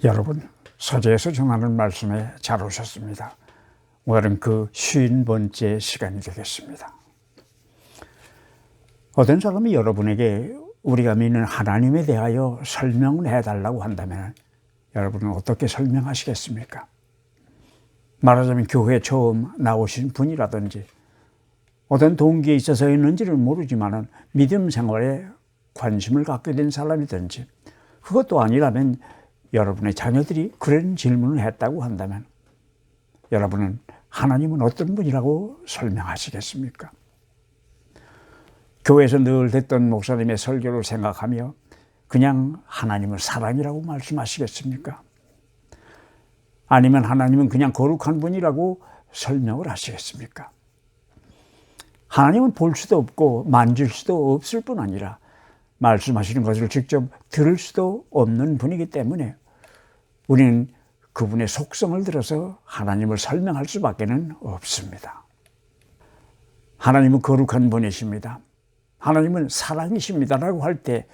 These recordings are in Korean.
여러분, 서재에서 전하는 말씀에 잘 오셨습니다. 오늘은 그 50번째 시간이 되겠습니다. 어떤 사람이 여러분에게 우리가 믿는 하나님에 대하여 설명을 해달라고 한다면 여러분은 어떻게 설명하시겠습니까? 말하자면 교회에 처음 나오신 분이라든지 어떤 동기에 있어서였는지는 모르지만 믿음 생활에 관심을 갖게 된 사람이든지, 그것도 아니라면 여러분의 자녀들이 그런 질문을 했다고 한다면 여러분은 하나님은 어떤 분이라고 설명하시겠습니까? 교회에서 늘 듣던 목사님의 설교를 생각하며 그냥 하나님은 사랑이라고 말씀하시겠습니까? 아니면 하나님은 그냥 거룩한 분이라고 설명을 하시겠습니까? 하나님은 볼 수도 없고 만질 수도 없을 뿐 아니라 말씀하시는 것을 직접 들을 수도 없는 분이기 때문에 우리는 그분의 속성을 들어서 하나님을 설명할 수밖에 없습니다. 하나님은 거룩한 분이십니다. 하나님은 사랑이십니다라고 할 때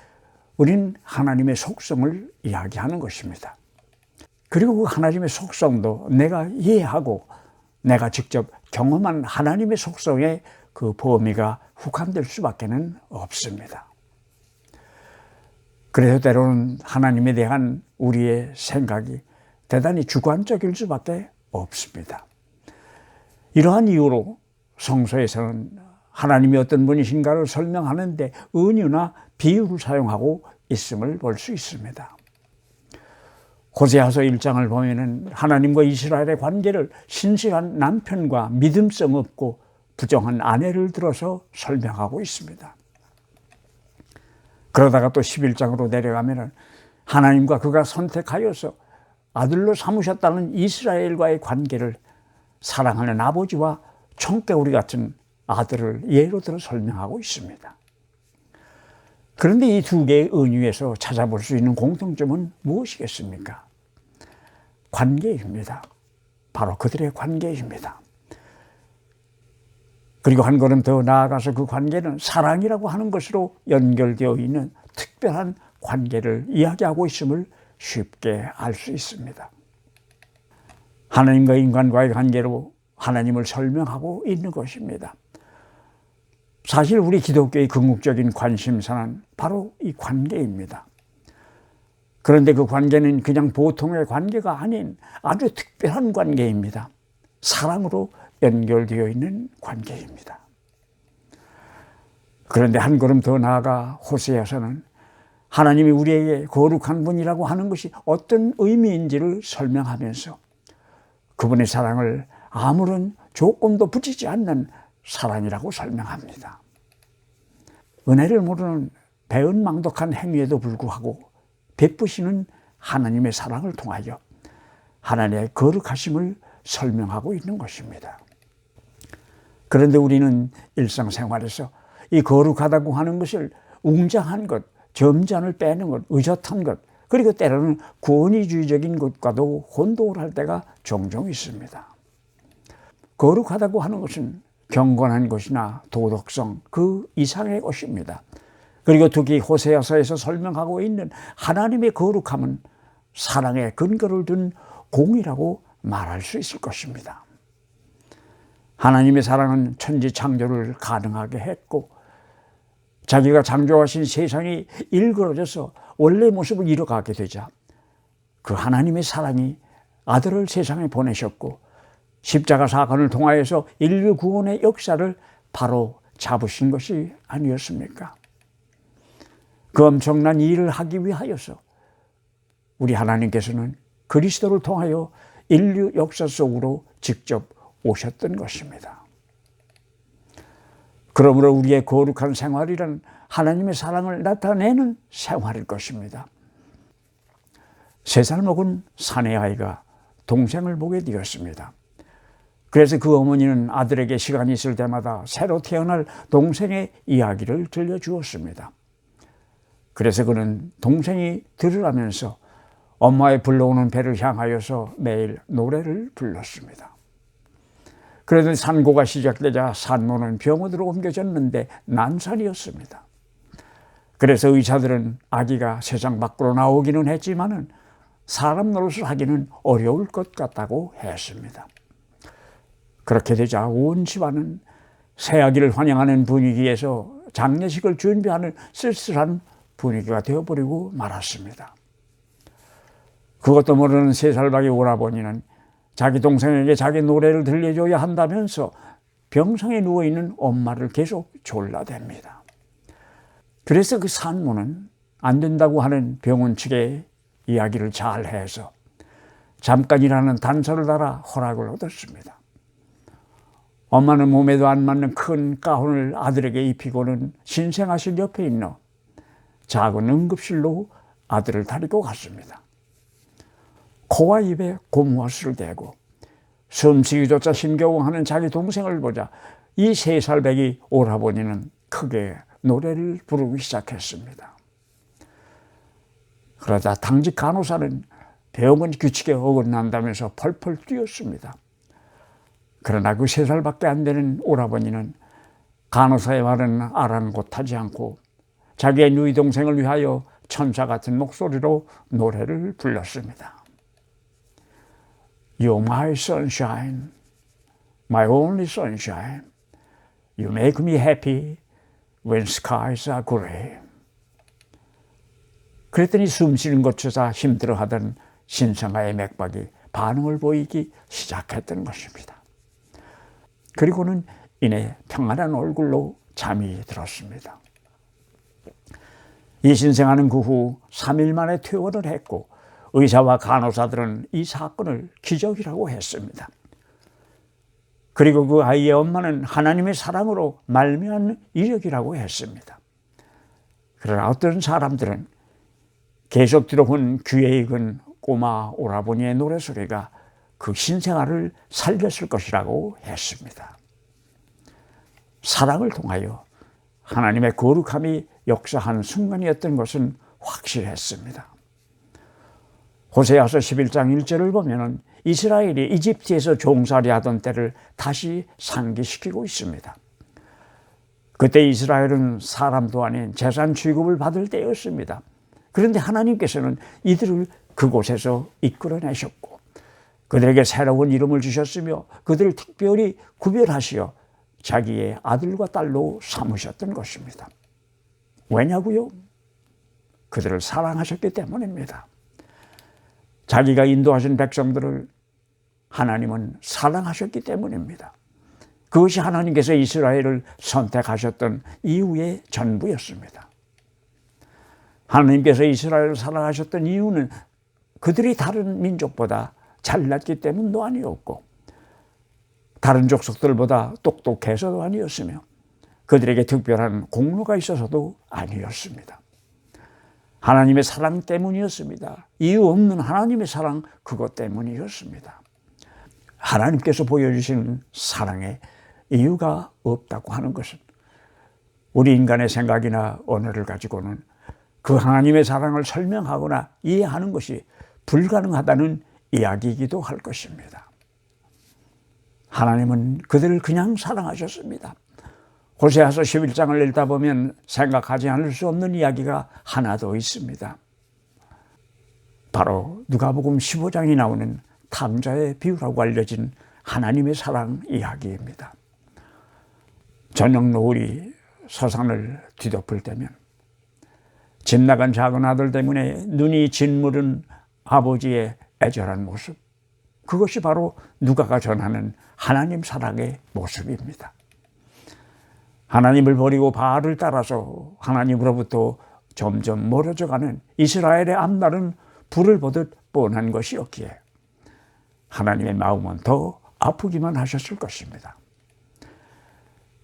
우리는 하나님의 속성을 이야기하는 것입니다. 그리고 그 하나님의 속성도 내가 이해하고 내가 직접 경험한 하나님의 속성의 그 범위가 국한될 수밖에 없습니다. 그래서 때로는 하나님에 대한 우리의 생각이 대단히 주관적일 수밖에 없습니다. 이러한 이유로 성서에서는 하나님이 어떤 분이신가를 설명하는데 은유나 비유를 사용하고 있음을 볼 수 있습니다. 호세아서 1장을 보면은 하나님과 이스라엘의 관계를 신실한 남편과 믿음성 없고 부정한 아내를 들어서 설명하고 있습니다. 그러다가 또 11장으로 내려가면은 하나님과 그가 선택하여서 아들로 삼으셨다는 이스라엘과의 관계를 사랑하는 아버지와 청개구리 같은 아들을 예로 들어 설명하고 있습니다. 그런데 이 두 개의 은유에서 찾아볼 수 있는 공통점은 무엇이겠습니까? 관계입니다. 바로 그들의 관계입니다. 그리고 한 걸음 더 나아가서 그 관계는 사랑이라고 하는 것으로 연결되어 있는 특별한 관계를 이야기하고 있음을 쉽게 알 수 있습니다. 하나님과 인간과의 관계로 하나님을 설명하고 있는 것입니다. 사실 우리 기독교의 궁극적인 관심사는 바로 이 관계입니다. 그런데 그 관계는 그냥 보통의 관계가 아닌 아주 특별한 관계입니다. 사랑으로 연결되어 있는 관계입니다. 그런데 한 걸음 더 나아가 호세아서는 하나님이 우리에게 거룩한 분이라고 하는 것이 어떤 의미인지를 설명하면서 그분의 사랑을 아무런 조건도 붙이지 않는 사랑이라고 설명합니다. 은혜를 모르는 배은망덕한 행위에도 불구하고 베푸시는 하나님의 사랑을 통하여 하나님의 거룩하심을 설명하고 있는 것입니다. 그런데 우리는 일상생활에서 이 거룩하다고 하는 것을 웅장한 것, 점잖을 빼는 것, 의젓한 것, 그리고 때로는 권위주의적인 것과도 혼동을 할 때가 종종 있습니다. 거룩하다고 하는 것은 경건한 것이나 도덕성 그 이상의 것입니다. 그리고 특히 호세아서에서 설명하고 있는 하나님의 거룩함은 사랑의 근거를 둔 공이라고 말할 수 있을 것입니다. 하나님의 사랑은 천지 창조를 가능하게 했고 자기가 창조하신 세상이 일그러져서 원래 모습을 잃어가게 되자 그 하나님의 사랑이 아들을 세상에 보내셨고 십자가 사건을 통하여서 인류 구원의 역사를 바로 잡으신 것이 아니었습니까? 그 엄청난 일을 하기 위하여서 우리 하나님께서는 그리스도를 통하여 인류 역사 속으로 직접 오셨던 것입니다. 그러므로 우리의 거룩한 생활이란 하나님의 사랑을 나타내는 생활일 것입니다. 3살 먹은 사내 아이가 동생을 보게 되었습니다. 그래서 그 어머니는 아들에게 시간이 있을 때마다 새로 태어날 동생의 이야기를 들려주었습니다. 그래서 그는 동생이 들으라면서 엄마의 불러오는 배를 향하여서 매일 노래를 불렀습니다. 그래도 산고가 시작되자 산모는 병원으로 옮겨졌는데 난산이었습니다. 그래서 의사들은 아기가 세상 밖으로 나오기는 했지만은 사람 노릇을 하기는 어려울 것 같다고 했습니다. 그렇게 되자 온 집안은 새아기를 환영하는 분위기에서 장례식을 준비하는 쓸쓸한 분위기가 되어버리고 말았습니다. 그것도 모르는 3살밖에 오라버니는 자기 동생에게 자기 노래를 들려줘야 한다면서 병상에 누워있는 엄마를 계속 졸라댑니다. 그래서 그 산모는 안 된다고 하는 병원 측의 이야기를 잘 해서 잠깐이라는 단서를 달아 허락을 얻었습니다. 엄마는 몸에도 안 맞는 큰 가운을 아들에게 입히고는 신생아실 옆에 있는 작은 응급실로 아들을 데리고 갔습니다. 코와 입에 고무화술을 대고 숨쉬기조차 힘겨워하는 자기 동생을 보자 이 3살 배기 오라버니는 크게 노래를 부르기 시작했습니다. 그러자 당직 간호사는 병원 규칙에 어긋난다면서 펄펄 뛰었습니다. 그러나 그 3살밖에 안 되는 오라버니는 간호사의 말은 아랑곳하지 않고 자기의 누이 동생을 위하여 천사 같은 목소리로 노래를 불렀습니다. You're my sunshine, my only sunshine. You make me happy when skies are gray. 그랬더니 숨쉬는 것조차 힘들어하던 신생아의 맥박이 반응을 보이기 시작했던 것입니다. 그리고는 이내 평안한 얼굴로 잠이 들었습니다. 이 신생아는 그 후 3일 만에 퇴원을 했고 의사와 간호사들은 이 사건을 기적이라고 했습니다. 그리고 그 아이의 엄마는 하나님의 사랑으로 말미암은 이력이라고 했습니다. 그러나 어떤 사람들은 계속 들어온 귀에 익은 꼬마 오라버니의 노래소리가 그 신생아를 살렸을 것이라고 했습니다. 사랑을 통하여 하나님의 거룩함이 역사한 순간이었던 것은 확실했습니다. 호세아서 11장 1절을 보면 이스라엘이 이집트에서 종살이 하던 때를 다시 상기시키고 있습니다. 그때 이스라엘은 사람도 아닌 재산 취급을 받을 때였습니다. 그런데 하나님께서는 이들을 그곳에서 이끌어내셨고 그들에게 새로운 이름을 주셨으며 그들을 특별히 구별하시어 자기의 아들과 딸로 삼으셨던 것입니다. 왜냐고요? 그들을 사랑하셨기 때문입니다. 자기가 인도하신 백성들을 하나님은 사랑하셨기 때문입니다. 그것이 하나님께서 이스라엘을 선택하셨던 이유의 전부였습니다. 하나님께서 이스라엘을 사랑하셨던 이유는 그들이 다른 민족보다 잘났기 때문도 아니었고 다른 족속들보다 똑똑해서도 아니었으며 그들에게 특별한 공로가 있어서도 아니었습니다. 하나님의 사랑 때문이었습니다. 이유 없는 하나님의 사랑 그것 때문이었습니다. 하나님께서 보여주시는 사랑에 이유가 없다고 하는 것은 우리 인간의 생각이나 언어를 가지고는 그 하나님의 사랑을 설명하거나 이해하는 것이 불가능하다는 이야기이기도 할 것입니다. 하나님은 그들을 그냥 사랑하셨습니다. 호세아서 11장을 읽다 보면 생각하지 않을 수 없는 이야기가 하나 더 있습니다. 바로 누가복음 15장이 나오는 탕자의 비유라고 알려진 하나님의 사랑 이야기입니다. 저녁 노을이 서산을 뒤덮을 때면 집 나간 작은 아들 때문에 눈이 짓무른 아버지의 애절한 모습, 그것이 바로 누가가 전하는 하나님 사랑의 모습입니다. 하나님을 버리고 바알을 따라서 하나님으로부터 점점 멀어져가는 이스라엘의 앞날은 불을 보듯 뻔한 것이었기에 하나님의 마음은 더 아프기만 하셨을 것입니다.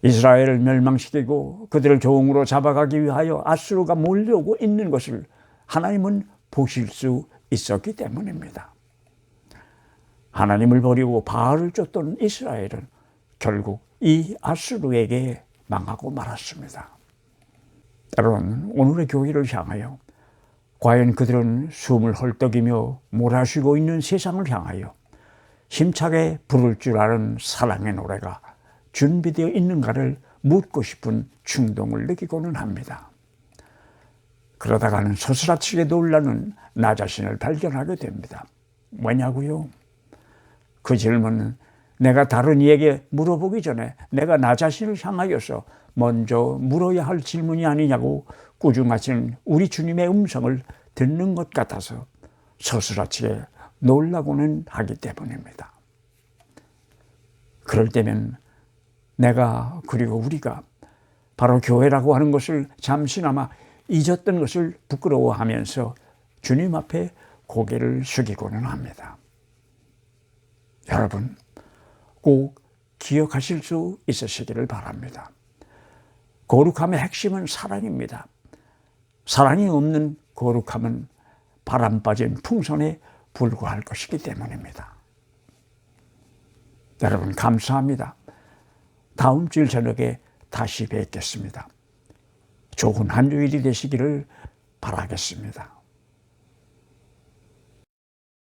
이스라엘을 멸망시키고 그들을 종으로 잡아가기 위하여 아수르가 몰려오고 있는 것을 하나님은 보실 수 있었기 때문입니다. 하나님을 버리고 바알을 쫓던 이스라엘은 결국 이 아수르에게 망하고 말았습니다. 때로는 오늘의 교회를 향하여 과연 그들은 숨을 헐떡이며 몰아쉬고 있는 세상을 향하여 힘차게 부를 줄 아는 사랑의 노래가 준비되어 있는가를 묻고 싶은 충동을 느끼고는 합니다. 그러다가는 소스라치게 놀라는 나 자신을 발견하게 됩니다. 뭐냐고요? 그 질문은 내가 다른 이에게 물어보기 전에 내가 나 자신을 향하여서 먼저 물어야 할 질문이 아니냐고 꾸중하시는 우리 주님의 음성을 듣는 것 같아서 소스라치게 놀라고는 하기 때문입니다. 그럴 때면 내가 그리고 우리가 바로 교회라고 하는 것을 잠시나마 잊었던 것을 부끄러워하면서 주님 앞에 고개를 숙이고는 합니다. 여러분 꼭 기억하실 수 있으시기를 바랍니다. 거룩함의 핵심은 사랑입니다. 사랑이 없는 거룩함은 바람 빠진 풍선에 불과할 것이기 때문입니다. 여러분 감사합니다. 다음 주일 저녁에 다시 뵙겠습니다. 좋은 한 주일이 되시기를 바라겠습니다.